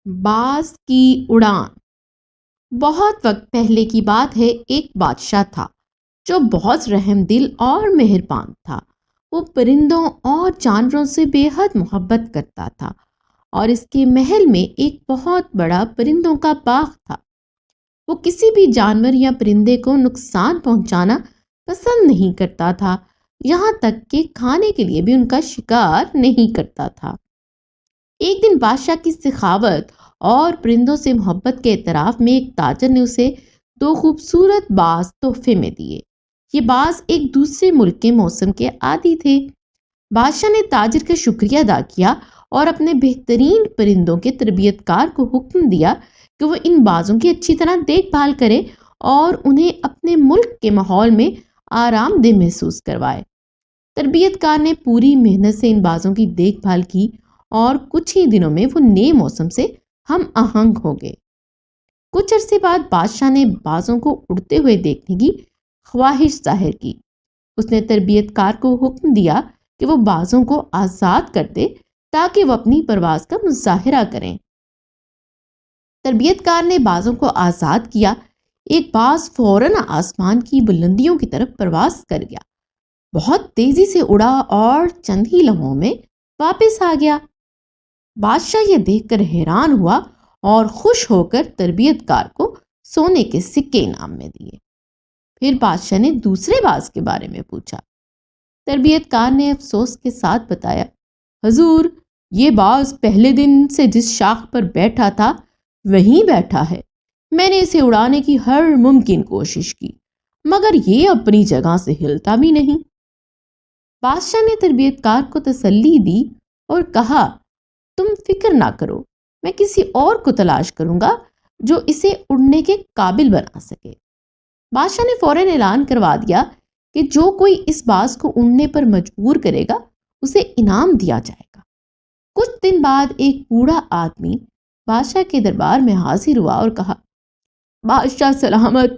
باز کی اڑان۔ بہت وقت پہلے کی بات ہے، ایک بادشاہ تھا جو بہت رحم دل اور مہربان تھا۔ وہ پرندوں اور جانوروں سے بے حد محبت کرتا تھا، اور اس کے محل میں ایک بہت بڑا پرندوں کا باغ تھا۔ وہ کسی بھی جانور یا پرندے کو نقصان پہنچانا پسند نہیں کرتا تھا، یہاں تک کہ کھانے کے لیے بھی ان کا شکار نہیں کرتا تھا۔ ایک دن بادشاہ کی سخاوت اور پرندوں سے محبت کے اعتراف میں ایک تاجر نے اسے 2 خوبصورت باز تحفے میں دیے۔ یہ باز ایک دوسرے ملک کے موسم کے عادی تھے۔ بادشاہ نے تاجر کا شکریہ ادا کیا اور اپنے بہترین پرندوں کے تربیت کار کو حکم دیا کہ وہ ان بازوں کی اچھی طرح دیکھ بھال کرے اور انہیں اپنے ملک کے ماحول میں آرام دہ محسوس کروائے۔ تربیت کار نے پوری محنت سے ان بازوں کی دیکھ بھال کی اور کچھ ہی دنوں میں وہ نئے موسم سے ہم آہنگ ہو گئے۔ کچھ عرصے بعد بادشاہ نے بازوں کو اڑتے ہوئے دیکھنے کی خواہش ظاہر کی۔ اس نے تربیت کار کو حکم دیا کہ وہ بازوں کو آزاد کر دے تاکہ وہ اپنی پرواز کا مظاہرہ کریں۔ تربیت کار نے بازوں کو آزاد کیا۔ ایک باز فوراً آسمان کی بلندیوں کی طرف پرواز کر گیا، بہت تیزی سے اڑا اور چند ہی لمحوں میں واپس آ گیا۔ بادشاہ یہ دیکھ کر حیران ہوا اور خوش ہو کر تربیت کار کو سونے کے سکے انعام میں دیے۔ پھر بادشاہ نے دوسرے باز کے بارے میں پوچھا۔ تربیت کار نے افسوس کے ساتھ بتایا، حضور، یہ باز پہلے دن سے جس شاخ پر بیٹھا تھا وہیں بیٹھا ہے۔ میں نے اسے اڑانے کی ہر ممکن کوشش کی، مگر یہ اپنی جگہ سے ہلتا بھی نہیں۔ بادشاہ نے تربیت کار کو تسلی دی اور کہا، تم فکر نہ کرو، میں کسی اور کو تلاش کروں گا جو اسے اڑنے کے قابل بنا سکے۔ بادشاہ نے فوراً اعلان کروا دیا کہ جو کوئی اس باز کو اڑنے پر مجبور کرے گا اسے انعام دیا جائے گا۔ کچھ دن بعد ایک بوڑھا آدمی بادشاہ کے دربار میں حاضر ہوا اور کہا، بادشاہ سلامت،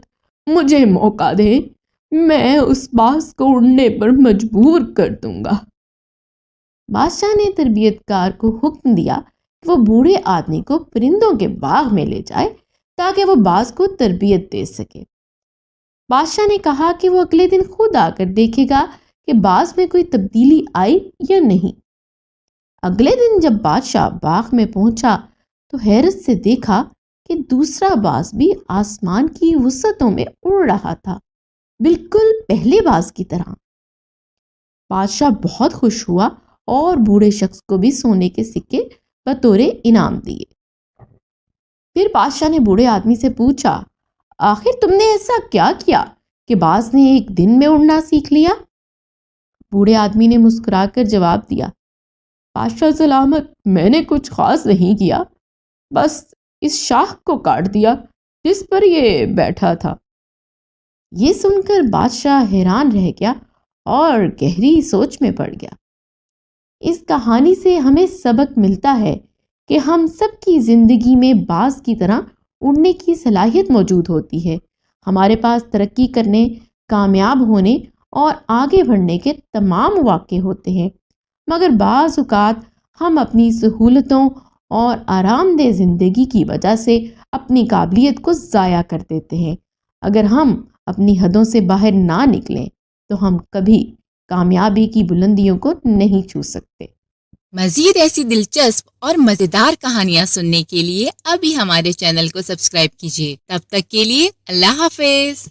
مجھے موقع دے، میں اس باز کو اڑنے پر مجبور کر دوں گا۔ بادشاہ نے تربیت کار کو حکم دیا کہ وہ بوڑھے آدمی کو پرندوں کے باغ میں لے جائے تاکہ وہ باز کو تربیت دے سکے۔ بادشاہ نے کہا کہ وہ اگلے دن خود آ کر دیکھے گا کہ باز میں کوئی تبدیلی آئی یا نہیں۔ اگلے دن جب بادشاہ باغ میں پہنچا تو حیرت سے دیکھا کہ دوسرا باز بھی آسمان کی وسعتوں میں اڑ رہا تھا، بالکل پہلے باز کی طرح۔ بادشاہ بہت خوش ہوا اور بوڑھے شخص کو بھی سونے کے سکے بطور انعام دیے۔ پھر بادشاہ نے بوڑھے آدمی سے پوچھا، آخر تم نے ایسا کیا کیا کہ باز نے ایک دن میں اڑنا سیکھ لیا؟ بوڑھے آدمی نے مسکرا کر جواب دیا، بادشاہ سلامت، میں نے کچھ خاص نہیں کیا، بس اس شاخ کو کاٹ دیا جس پر یہ بیٹھا تھا۔ یہ سن کر بادشاہ حیران رہ گیا اور گہری سوچ میں پڑ گیا۔ اس کہانی سے ہمیں سبق ملتا ہے کہ ہم سب کی زندگی میں باز کی طرح اڑنے کی صلاحیت موجود ہوتی ہے۔ ہمارے پاس ترقی کرنے، کامیاب ہونے اور آگے بڑھنے کے تمام مواقع ہوتے ہیں، مگر بعض اوقات ہم اپنی سہولتوں اور آرام دہ زندگی کی وجہ سے اپنی قابلیت کو ضائع کر دیتے ہیں۔ اگر ہم اپنی حدوں سے باہر نہ نکلیں تو ہم کبھی کامیابی کی بلندیوں کو نہیں چھو سکتے۔ مزید ایسی دلچسپ اور مزیدار کہانیاں سننے کے لیے ابھی ہمارے چینل کو سبسکرائب کیجیے۔ تب تک کے لیے اللہ حافظ۔